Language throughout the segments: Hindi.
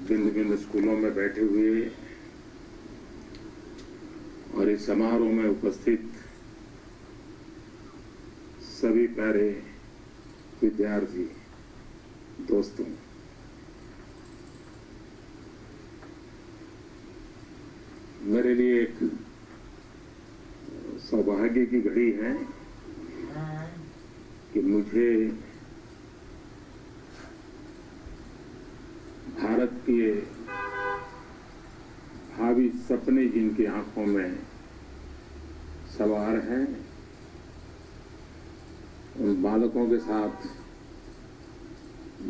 भिन्न भिन्न स्कूलों में बैठे हुए और इस समारोह में उपस्थित सभी प्यारे विद्यार्थी दोस्तों, मेरे लिए एक सौभाग्य की घड़ी है कि मुझे भारत के भावी सपने जिनकी आंखों में सवार हैं, उन बालकों के साथ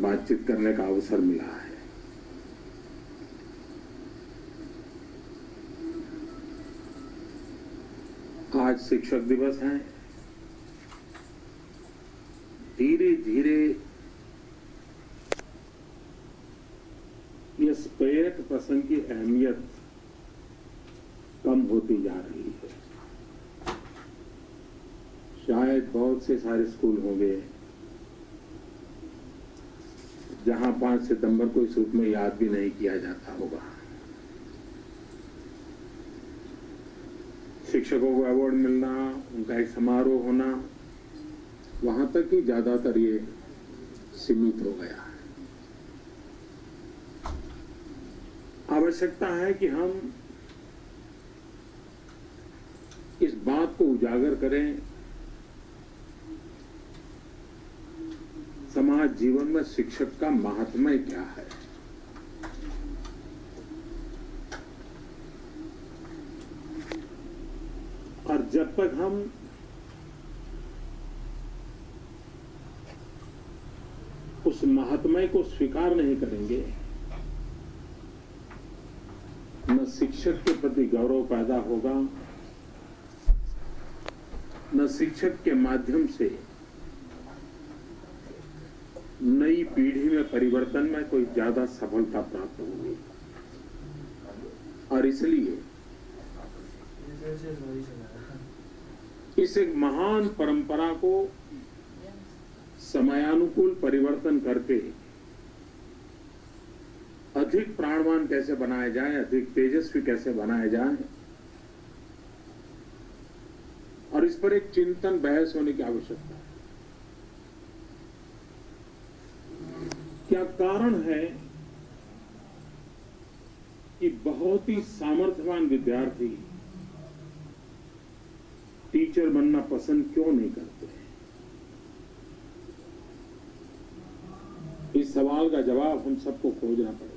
बातचीत करने का अवसर मिला है। आज शिक्षक दिवस है। धीरे धीरे इस प्रेरक प्रसंग की अहमियत कम होती जा रही है। शायद बहुत से सारे स्कूल होंगे जहां 5 सितंबर को इस रूप में याद भी नहीं किया जाता होगा। शिक्षकों को अवार्ड मिलना, उनका एक समारोह होना, वहां तक ही ज्यादातर ये सीमित हो गया है। आवश्यकता है कि हम इस बात को उजागर करें, समाज जीवन में शिक्षक का महात्म्य क्या है। और जब तक हम उस महात्म्य को स्वीकार नहीं करेंगे, न शिक्षक के प्रति गौरव पैदा होगा, न शिक्षक के माध्यम से नई पीढ़ी में परिवर्तन में कोई ज्यादा सफलता प्राप्त होगी। और इसलिए इस एक महान परंपरा को समयानुकूल परिवर्तन करके अधिक प्राणवान कैसे बनाया जाए, अधिक तेजस्वी कैसे बनाया जाए, और इस पर एक चिंतन बहस होने की आवश्यकता है। क्या कारण है कि बहुत ही सामर्थ्यवान विद्यार्थी टीचर बनना पसंद क्यों नहीं करते? इस सवाल का जवाब हम सबको खोजना पड़ेगा।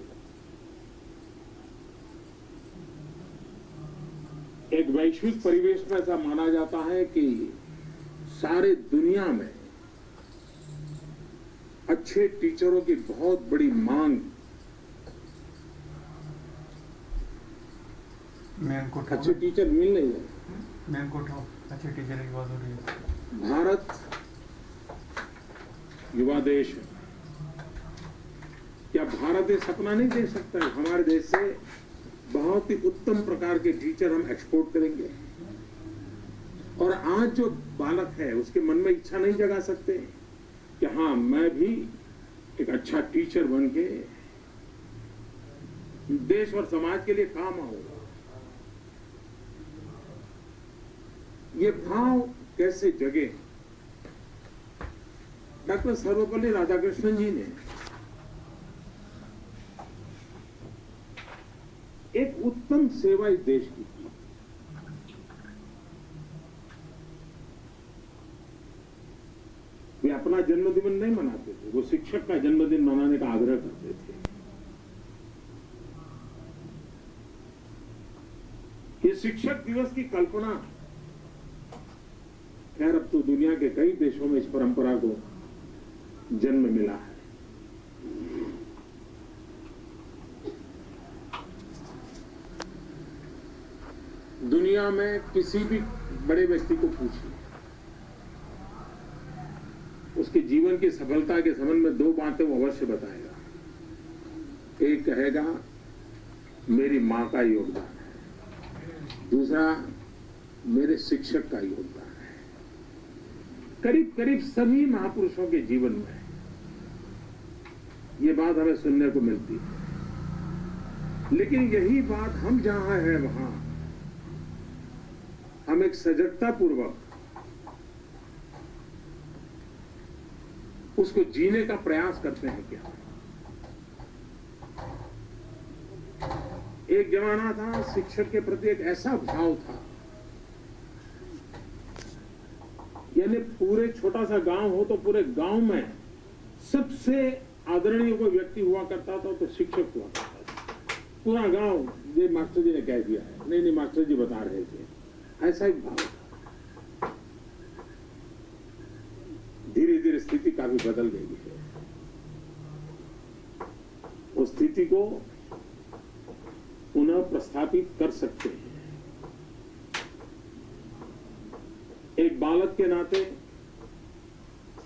एक वैश्विक परिवेश में ऐसा माना जाता है कि सारे दुनिया में अच्छे टीचरों की बहुत बड़ी मांग। अच्छे टीचर मिल नहीं रहे। अच्छे टीचर की बात हो रही है। भारत युवा देश है। क्या भारत ये सपना नहीं दे सकता है हमारे देश से बहुत ही उत्तम प्रकार के टीचर हम एक्सपोर्ट करेंगे? और आज जो बालक है उसके मन में इच्छा नहीं जगा सकते कि हाँ, मैं भी एक अच्छा टीचर बन के देश और समाज के लिए काम आऊंगा। ये भाव कैसे जगे? डॉक्टर सर्वपल्ली राधाकृष्णन जी ने एक उत्तम सेवा इस देश की की। वे अपना जन्मदिन नहीं मनाते थे, वो शिक्षक का जन्मदिन मनाने का आग्रह करते थे। ये शिक्षक दिवस की कल्पना, खैर अब तो दुनिया के कई देशों में इस परंपरा को जन्म मिला है। दुनिया में किसी भी बड़े व्यक्ति को पूछिए, उसके जीवन की सफलता के संबंध में 2 बातें वो अवश्य बताएगा। एक कहेगा मेरी मां का योगदान है, दूसरा मेरे शिक्षक का योगदान है। करीब करीब सभी महापुरुषों के जीवन में ये बात हमें सुनने को मिलती है। लेकिन यही बात हम जहां है वहां हम एक सजगता पूर्वक उसको जीने का प्रयास करते हैं क्या? एक जमाना था शिक्षक के प्रति एक ऐसा भाव था, यानी पूरे छोटा सा गांव हो तो पूरे गांव में सबसे आदरणीय कोई व्यक्ति हुआ करता था तो शिक्षक हुआ करता था। पूरा गांव ये मास्टर जी ने कह दिया है, नहीं मास्टर जी बता रहे थे, ऐसा ही भाव था। धीरे धीरे स्थिति काफी बदल गई है। उस स्थिति को पुनः प्रस्थापित कर सकते हैं। एक बालक के नाते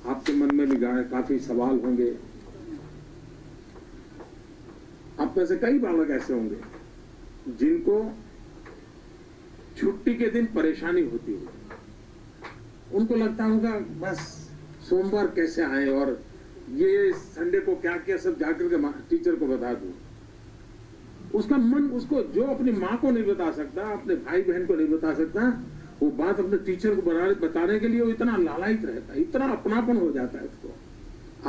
आपके मन में भी काफी सवाल होंगे। आप में से कई बालक ऐसे होंगे जिनको छुट्टी के दिन परेशानी होती है। उनको लगता होगा बस सोमवार कैसे आए और ये संडे को क्या क्या सब जाकर के टीचर को बता दूं। उसका मन उसको जो अपनी माँ को नहीं बता सकता, अपने भाई बहन को नहीं बता सकता, वो बात अपने टीचर को बताने के लिए वो इतना लालायित रहता है, इतना अपनापन हो जाता है उसको।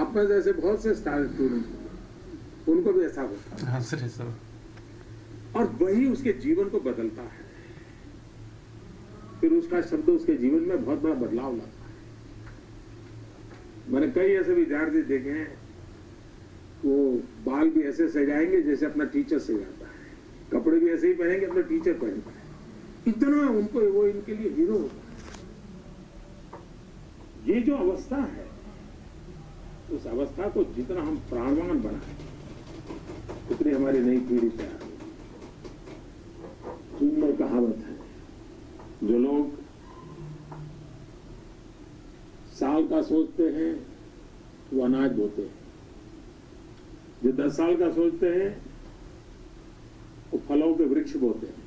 आप में जैसे बहुत से स्टार स्टूडेंट उनको भी ऐसा होता है। सर। और वही उसके जीवन को बदलता है। फिर उसका शब्द उसके जीवन में बहुत बड़ा बदलाव लाता है। मैंने कई ऐसे विद्यार्थी देखे हैं, वो बाल भी ऐसे सजाएंगे जैसे अपना टीचर सजाता है, कपड़े भी ऐसे ही पहनेंगे अपना टीचर पहनता है। इतना उनको वो इनके लिए हीरो होता है। ये जो अवस्था है, उस अवस्था को जितना हम प्राणवान बनाएं उतनी हमारी नई पीढ़ी तैयार होगी। सुंदर कहावत है, जो लोग साल का सोचते हैं वो अनाज बोते हैं, जो 10 साल का सोचते हैं वो फलों के वृक्ष बोते हैं,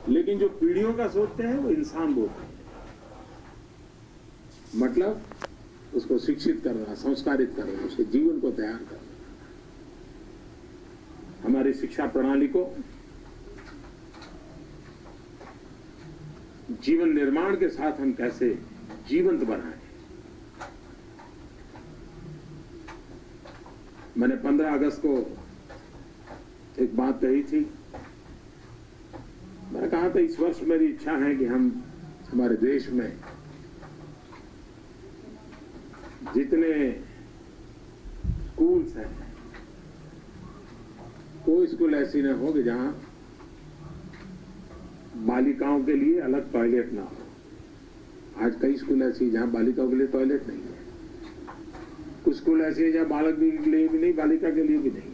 लेकिन जो पीढ़ियों का सोचते हैं वो इंसान बोते हैं। मतलब उसको शिक्षित करना, संस्कारित करना, उसके जीवन को तैयार करना। हमारी शिक्षा प्रणाली को जीवन निर्माण के साथ हम कैसे जीवंत बनाएं। मैंने 15 अगस्त को एक बात कही थी। मैंने कहा था इस वर्ष मेरी इच्छा है कि हम हमारे देश में जितने स्कूल्स हैं, कोई स्कूल ऐसी न हो कि जहां बालिकाओं के लिए अलग टॉयलेट ना हो। आज कई स्कूल ऐसी जहां बालिकाओं के लिए टॉयलेट नहीं है, कुछ स्कूल ऐसे हैं जहां बालक के लिए भी नहीं, बालिका के लिए भी नहीं है।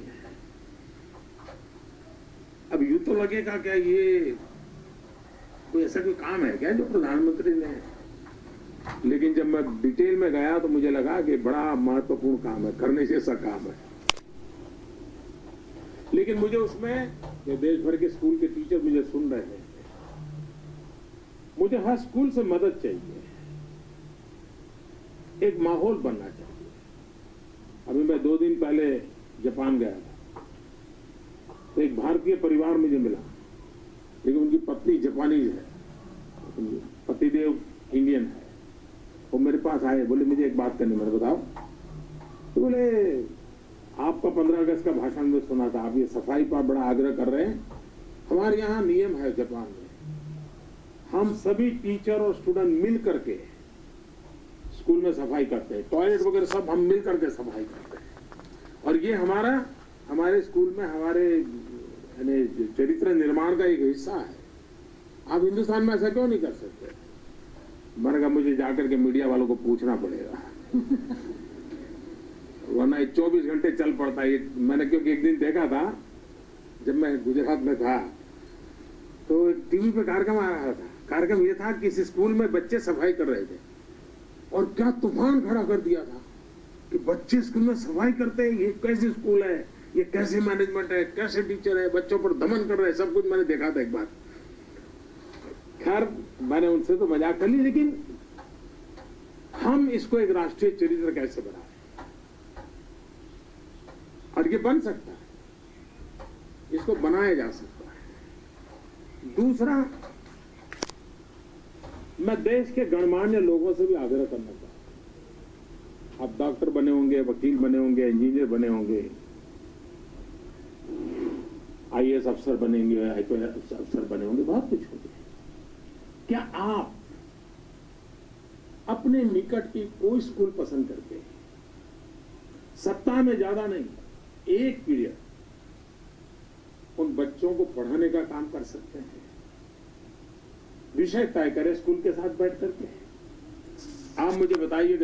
अब यूं तो लगेगा क्या ये कोई ऐसा कोई काम है क्या जो प्रधानमंत्री ने, लेकिन जब मैं डिटेल में गया तो मुझे लगा कि बड़ा महत्वपूर्ण काम है, करने जैसा काम है। लेकिन मुझे उसमें देश भर के स्कूल के टीचर मुझे सुन रहे हैं, मुझे हर स्कूल से मदद चाहिए, एक माहौल बनना चाहिए। अभी मैं 2 दिन पहले जापान गया था, तो एक भारतीय परिवार मुझे मिला, लेकिन उनकी पत्नी जापानीज है, पतिदेव इंडियन है। वो मेरे पास आए, बोले मुझे एक बात करनी, मैंने बताओ। तो बोले आपका 15 अगस्त का भाषण में सुना था, आप ये सफाई पर बड़ा आग्रह कर रहे हैं। हमारे यहाँ नियम है जापान में, हम सभी टीचर और स्टूडेंट मिल करके स्कूल में सफाई करते हैं, टॉयलेट वगैरह सब हम मिल करके सफाई करते हैं। और ये हमारे स्कूल में हमारे यानी चरित्र निर्माण का एक हिस्सा है। आप हिंदुस्तान में ऐसा क्यों नहीं कर सकते? मैंने कहा मुझे जाकर के मीडिया वालों को पूछना पड़ेगा वरना 24 घंटे चल पड़ता है। मैंने क्योंकि एक दिन देखा था, जब मैं गुजरात में था तो टीवी पे कार्यक्रम आ रहा था। कार्यक्रम ये था कि किसी स्कूल में बच्चे सफाई कर रहे थे और क्या तूफान खड़ा कर दिया था कि बच्चे स्कूल में सफाई करते हैं, ये कैसे स्कूल है, ये कैसे मैनेजमेंट है, कैसे टीचर है, बच्चों पर दमन कर रहे हैं, सब कुछ मैंने देखा था एक बार। खैर मैंने उनसे तो मजाक कर ली, लेकिन हम इसको एक राष्ट्रीय चरित्र कैसे बनाएं, और ये बन सकता है। इसको बनाया जा सकता है। दूसरा, मैं देश के गणमान्य लोगों से भी आग्रह करना चाहता हूं। आप डॉक्टर बने होंगे, वकील बने होंगे, इंजीनियर बने होंगे, आईएएस अफसर बनेंगे, आईपीएस अफसर बने होंगे, बहुत कुछ होंगे। क्या आप अपने निकट की कोई स्कूल पसंद करके सप्ताह में ज्यादा नहीं, एक पीरियड उन बच्चों को पढ़ाने का काम कर सकते हैं? विषय तय करें स्कूल के साथ बैठ करके। आप मुझे बताइए,